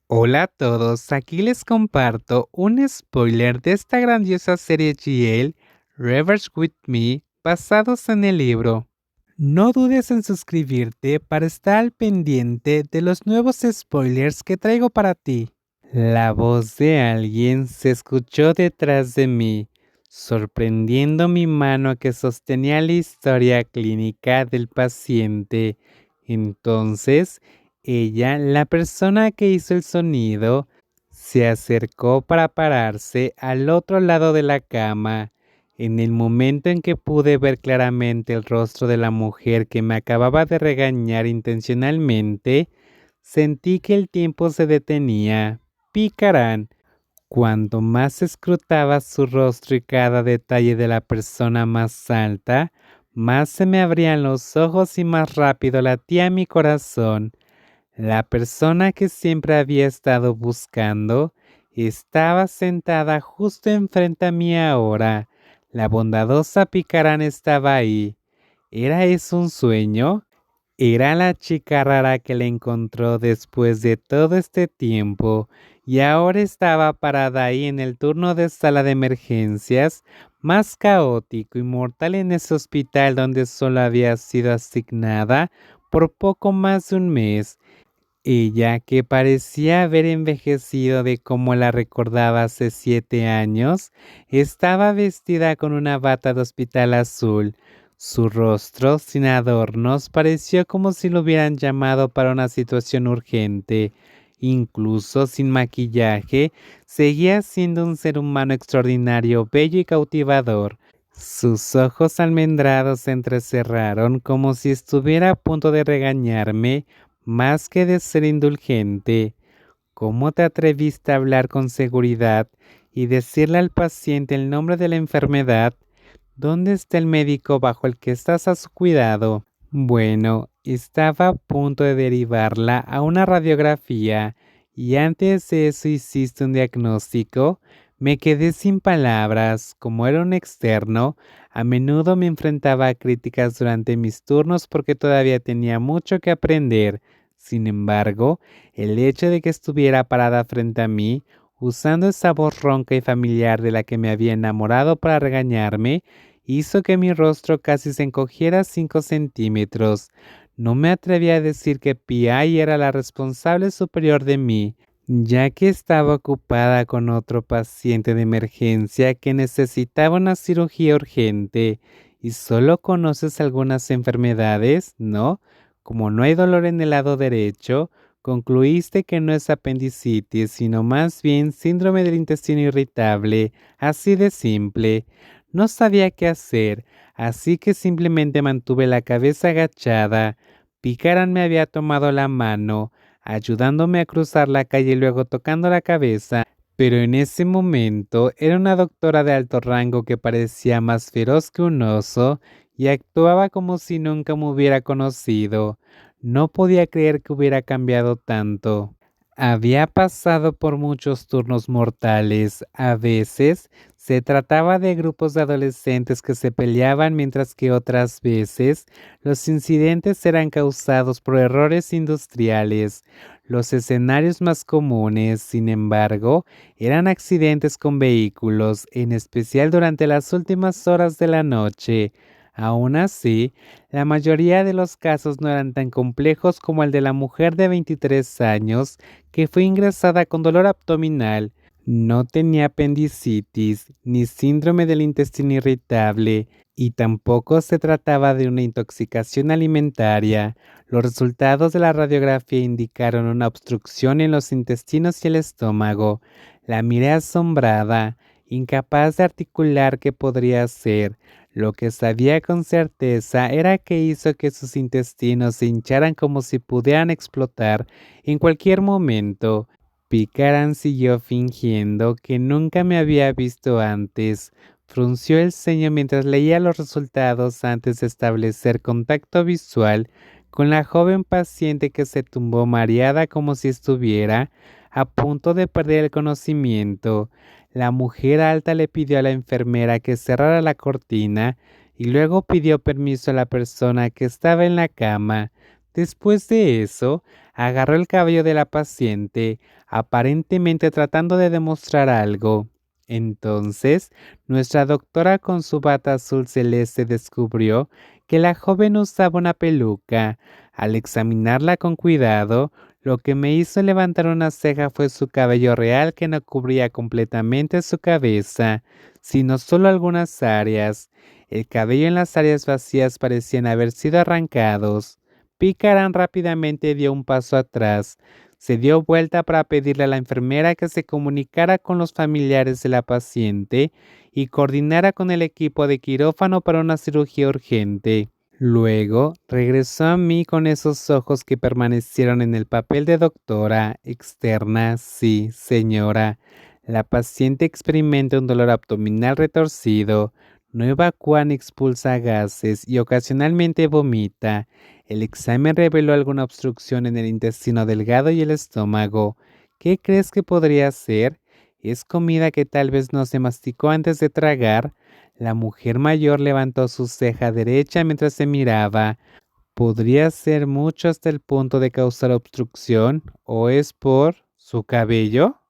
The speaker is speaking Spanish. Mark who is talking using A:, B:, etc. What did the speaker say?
A: Hola a todos, aquí les comparto un spoiler de esta grandiosa serie GL, Reverse With Me, basados en el libro. No dudes en suscribirte para estar al pendiente de los nuevos spoilers que traigo para ti. La voz de alguien se escuchó detrás de mí, sorprendiendo mi mano que sostenía la historia clínica del paciente. Entonces, ella, la persona que hizo el sonido, se acercó para pararse al otro lado de la cama. En el momento en que pude ver claramente el rostro de la mujer que me acababa de regañar intencionalmente, sentí que el tiempo se detenía. Picarán. Cuanto más escrutaba su rostro y cada detalle de la persona más alta, más se me abrían los ojos y más rápido latía mi corazón. La persona que siempre había estado buscando estaba sentada justo enfrente a mí ahora. La bondadosa Picarán estaba ahí. ¿Era eso un sueño? Era la chica rara que le encontró después de todo este tiempo y ahora estaba parada ahí en el turno de sala de emergencias, más caótico y mortal en ese hospital donde solo había sido asignada por poco más de un mes. Ella, que parecía haber envejecido de como la recordaba hace 7 años, estaba vestida con una bata de hospital azul. Su rostro, sin adornos, pareció como si lo hubieran llamado para una situación urgente. Incluso sin maquillaje, seguía siendo un ser humano extraordinario, bello y cautivador. Sus ojos almendrados se entrecerraron como si estuviera a punto de regañarme más que de ser indulgente. ¿Cómo te atreviste a hablar con seguridad y decirle al paciente el nombre de la enfermedad? ¿Dónde está el médico bajo el que estás a su cuidado? Bueno, estaba a punto de derivarla a una radiografía y antes de eso hiciste un diagnóstico. Me quedé sin palabras. Como era un externo, a menudo me enfrentaba a críticas durante mis turnos porque todavía tenía mucho que aprender. Sin embargo, el hecho de que estuviera parada frente a mí, usando esa voz ronca y familiar de la que me había enamorado para regañarme, hizo que mi rostro casi se encogiera 5 centímetros. No me atreví a decir que Pi era la responsable superior de mí, ya que estaba ocupada con otro paciente de emergencia que necesitaba una cirugía urgente. Y solo conoces algunas enfermedades, ¿no? Como no hay dolor en el lado derecho, concluiste que no es apendicitis, sino más bien síndrome del intestino irritable, así de simple. No sabía qué hacer, así que simplemente mantuve la cabeza agachada. Picaran me había tomado la mano, ayudándome a cruzar la calle y luego tocando la cabeza, pero en ese momento era una doctora de alto rango que parecía más feroz que un oso y actuaba como si nunca me hubiera conocido. No podía creer que hubiera cambiado tanto. Había pasado por muchos turnos mortales. A veces se trataba de grupos de adolescentes que se peleaban, mientras que otras veces los incidentes eran causados por errores industriales. Los escenarios más comunes, sin embargo, eran accidentes con vehículos, en especial durante las últimas horas de la noche. Aún así, la mayoría de los casos no eran tan complejos como el de la mujer de 23 años que fue ingresada con dolor abdominal. No tenía apendicitis ni síndrome del intestino irritable y tampoco se trataba de una intoxicación alimentaria. Los resultados de la radiografía indicaron una obstrucción en los intestinos y el estómago. La miré asombrada, incapaz de articular qué podría ser. Lo que sabía con certeza era que hizo que sus intestinos se hincharan como si pudieran explotar en cualquier momento. Picaran siguió fingiendo que nunca me había visto antes. Frunció el ceño mientras leía los resultados antes de establecer contacto visual con la joven paciente que se tumbó mareada como si estuviera a punto de perder el conocimiento. La mujer alta le pidió a la enfermera que cerrara la cortina y luego pidió permiso a la persona que estaba en la cama. Después de eso, agarró el cabello de la paciente, aparentemente tratando de demostrar algo. Entonces, nuestra doctora con su bata azul celeste descubrió que la joven usaba una peluca. Al examinarla con cuidado, lo que me hizo levantar una ceja fue su cabello real que no cubría completamente su cabeza, sino solo algunas áreas. El cabello en las áreas vacías parecían haber sido arrancados. Picaran rápidamente dio un paso atrás. Se dio vuelta para pedirle a la enfermera que se comunicara con los familiares de la paciente y coordinara con el equipo de quirófano para una cirugía urgente. Luego regresó a mí con esos ojos que permanecieron en el papel de doctora externa. Sí, señora. La paciente experimenta un dolor abdominal retorcido, no evacúa ni expulsa gases y ocasionalmente vomita. El examen reveló alguna obstrucción en el intestino delgado y el estómago. ¿Qué crees que podría ser? ¿Es comida que tal vez no se masticó antes de tragar? La mujer mayor levantó su ceja derecha mientras se miraba. ¿Podría ser mucho hasta el punto de causar obstrucción? ¿O es por su cabello?